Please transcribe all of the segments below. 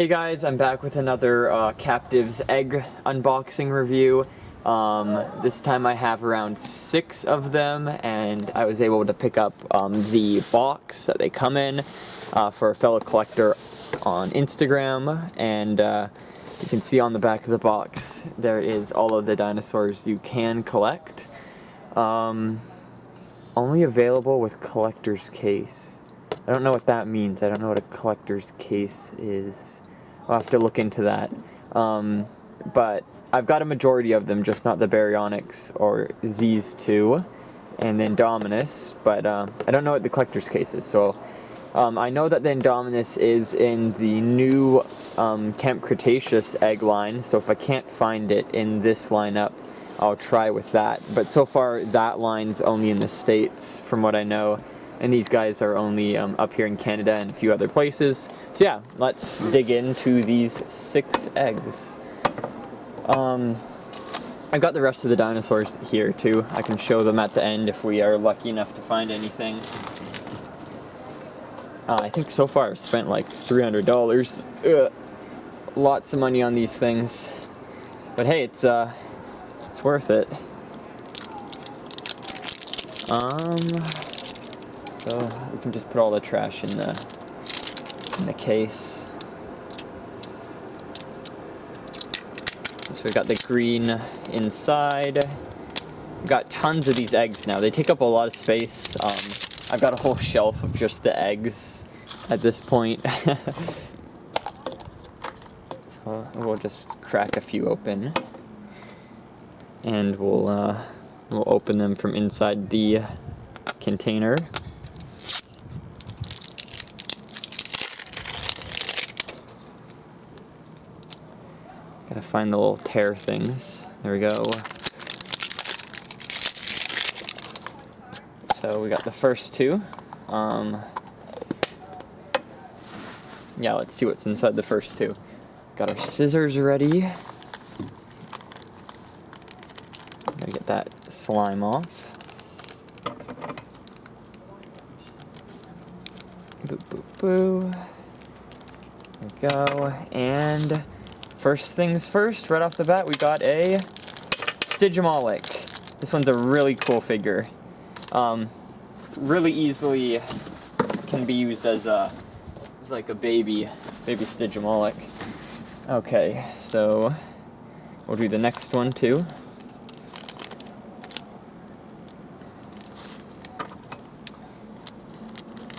Hey guys, I'm back with another Captivz egg unboxing review. This time I have around 6 of them, and I was able to pick up the box that they come in for a fellow collector on Instagram, and you can see on the back of the box there is all of the dinosaurs you can collect. Only available with collector's case. I don't know what that means. I don't know what a collector's case is. I'll have to look into that. But I've got a majority of them, just not the baryonyx or these two, and the indominus, but I don't know what the collector's case is. So I know that the indominus is in the new Camp Cretaceous egg line, so if I can't find it in this lineup, I'll try with that. But so far, that line's only in the States, from what I know. And these guys are only up here in Canada and a few other places. So yeah, let's dig into these 6 eggs. I've got the rest of the dinosaurs here too. I can show them at the end if we are lucky enough to find anything. I think so far I've spent like $300. Ugh. Lots of money on these things. But hey, it's worth it. So we can just put all the trash in the case. So we've got the green inside. We've got tons of these eggs now. They take up a lot of space. I've got a whole shelf of just the eggs at this point. So we'll just crack a few open, and we'll open them from inside the container. Gotta find the little tear things. There we go. So we got the first 2. Yeah, let's see what's inside the first 2. Got our scissors ready. Gotta get that slime off. Boo, boo, boo. There we go. And first things first, right off the bat, we got a Stygimoloch. This one's a really cool figure. Really easily can be used as like a baby Stygimoloch. Okay, so we'll do the next one too.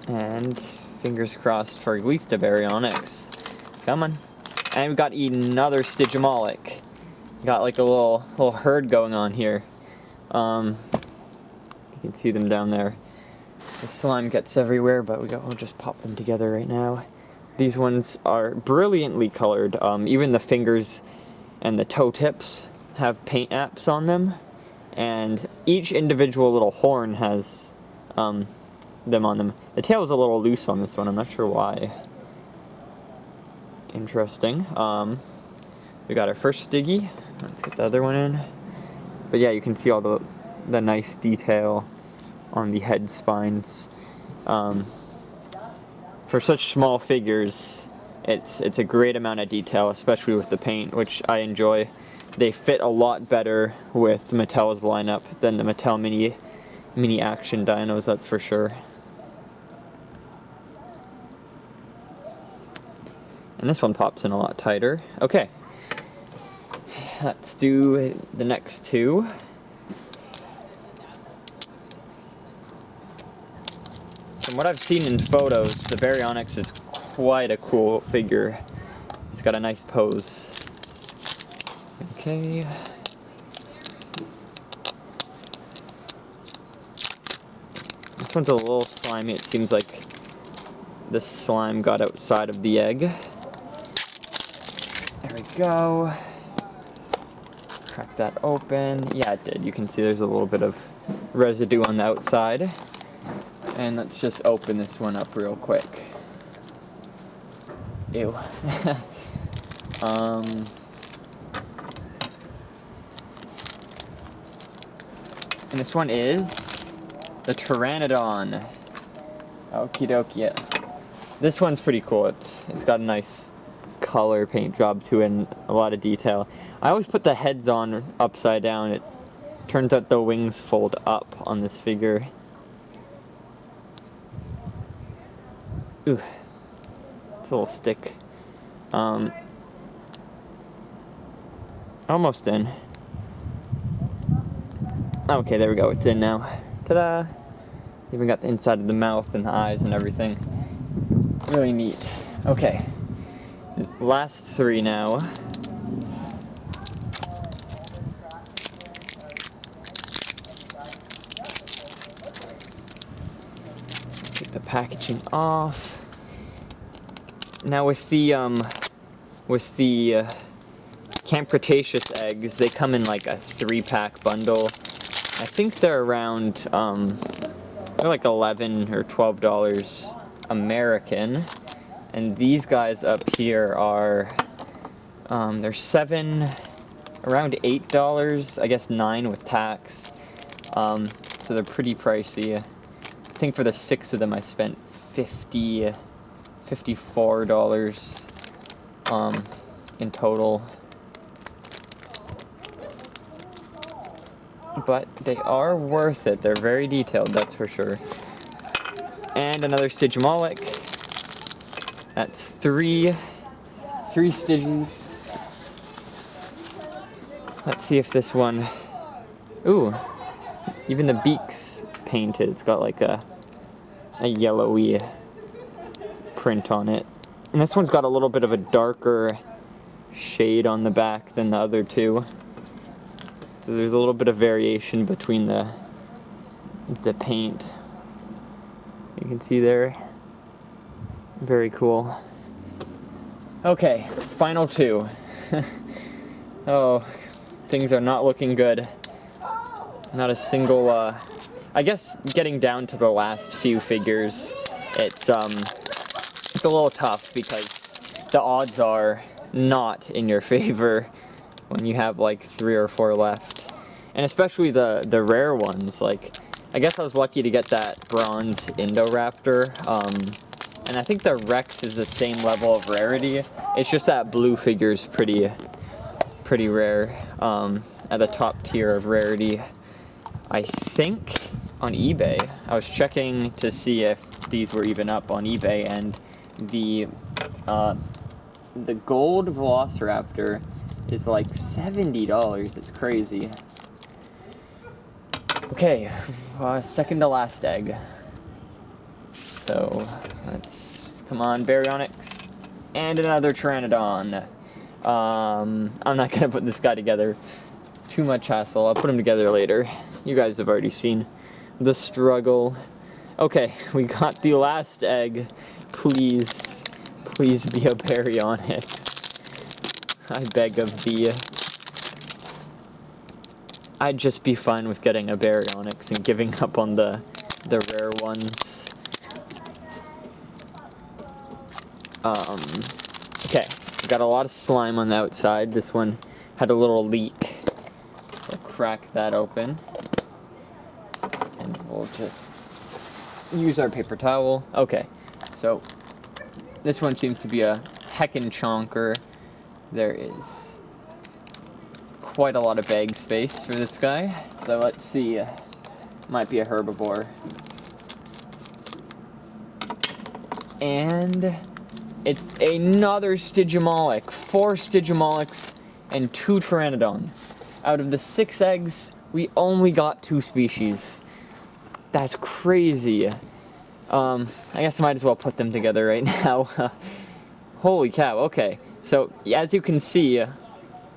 And fingers crossed for at least a baryonyx. Come on. And we've got another Stygimoloch. Got like a little herd going on here. You can see them down there. The slime gets everywhere, but we'll just pop them together right now. These ones are brilliantly colored. Even the fingers and the toe tips have paint apps on them, and each individual little horn has them on them. The tail is a little loose on this one. I'm not sure why. Interesting. We got our first Stiggy. Let's get the other one in. But yeah, you can see all the nice detail on the head spines. For such small figures, it's a great amount of detail, especially with the paint, which I enjoy. They fit a lot better with Mattel's lineup than the Mattel mini action dinos, that's for sure. And this one pops in a lot tighter. Okay, let's do the next 2. From what I've seen in photos, the baryonyx is quite a cool figure. It's got a nice pose. Okay. This one's a little slimy. It seems like the slime got outside of the egg. There we go. Crack that open. Yeah, it did. You can see there's a little bit of residue on the outside. And let's just open this one up real quick. Ew. And this one is the Pteranodon. Okie dokie. This one's pretty cool. It's got a nice color paint job to it and a lot of detail. I always put the heads on upside down. It turns out the wings fold up on this figure. Ooh, it's a little stick. Almost in. Okay, there we go. It's in now. Ta-da! Even got the inside of the mouth and the eyes and everything. Really neat. Okay. Last three now. Take the packaging off. Now with the Camp Cretaceous eggs, they come in like a 3-pack bundle. I think they're around, they're like $11 or $12 American. And these guys up here are, they're around $8, I guess $9 with tax. So they're pretty pricey. I think for the 6 of them I spent $54 in total. But they are worth it. They're very detailed, that's for sure. And another Stygimoloch. That's three Stygies. Let's see if this one... Ooh, even the beak's painted. It's got like a yellowy print on it. And this one's got a little bit of a darker shade on the back than the other two. So there's a little bit of variation between the paint. You can see there. Very cool. Okay, final two. Oh, things are not looking good. Not a single, I guess getting down to the last few figures, it's a little tough because the odds are not in your favor when you have like 3 or 4 left. And especially the rare ones. Like, I guess I was lucky to get that bronze Indoraptor. And I think the Rex is the same level of rarity. It's just that blue figure is pretty rare. At the top tier of rarity. I think on eBay, I was checking to see if these were even up on eBay, and the gold Velociraptor is like $70. It's crazy. Okay, second to last egg. So let's come on, baryonyx, and another Pteranodon. I'm not gonna put this guy together. Too much hassle. I'll put him together later. You guys have already seen the struggle. Okay, we got the last egg. Please be a baryonyx. I beg of thee. I'd just be fine with getting a baryonyx and giving up on the rare ones. Okay, got a lot of slime on the outside. This one had a little leak. We'll crack that open. And we'll just use our paper towel. Okay, so this one seems to be a heckin' chonker. There is quite a lot of bag space for this guy. So let's see. Might be a herbivore. And it's another Stygimoloch. 4 Stygimolochs and 2 Pteranodons. Out of the 6 eggs, we only got 2 species. That's crazy. I guess I might as well put them together right now. Holy cow, okay. So, as you can see,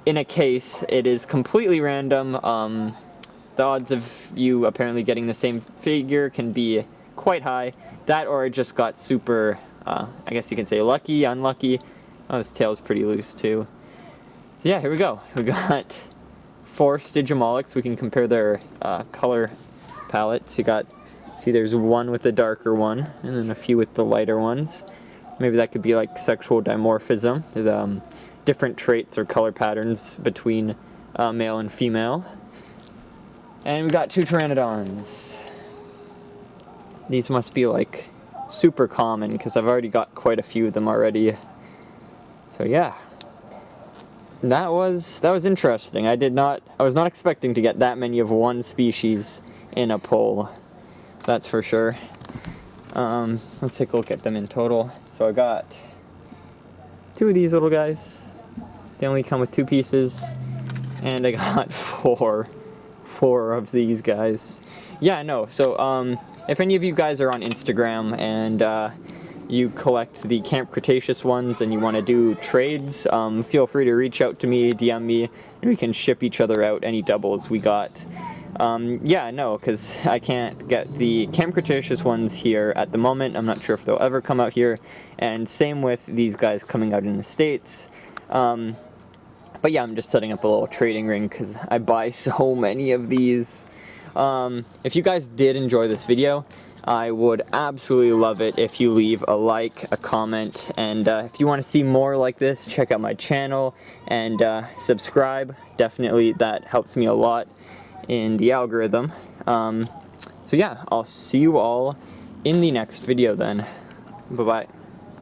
in a case, it is completely random. The odds of you apparently getting the same figure can be quite high. That or it just got super, I guess you can say lucky, unlucky. Oh, this tail's pretty loose too. So yeah, here we go. We got 4 Stygimolochs. We can compare their color palettes. You got, see there's one with the darker one, and then a few with the lighter ones. Maybe that could be like sexual dimorphism. There's different traits or color patterns between male and female. And we got 2 Pteranodons. These must be like super common because I've already got quite a few of them already. So yeah, that was interesting. I was not expecting to get that many of one species in a poll. That's for sure. Let's take a look at them in total. So I got 2 of these little guys. They only come with 2 pieces. And I got 4 of these guys. Yeah, no. So if any of you guys are on Instagram and you collect the Camp Cretaceous ones and you want to do trades, feel free to reach out to me, DM me, and we can ship each other out any doubles we got. Yeah, no, because I can't get the Camp Cretaceous ones here at the moment. I'm not sure if they'll ever come out here. And same with these guys coming out in the States. But yeah, I'm just setting up a little trading ring because I buy so many of these. If you guys did enjoy this video, I would absolutely love it if you leave a like, a comment, and if you want to see more like this, check out my channel and subscribe. Definitely, that helps me a lot in the algorithm. So yeah, I'll see you all in the next video then. Bye-bye.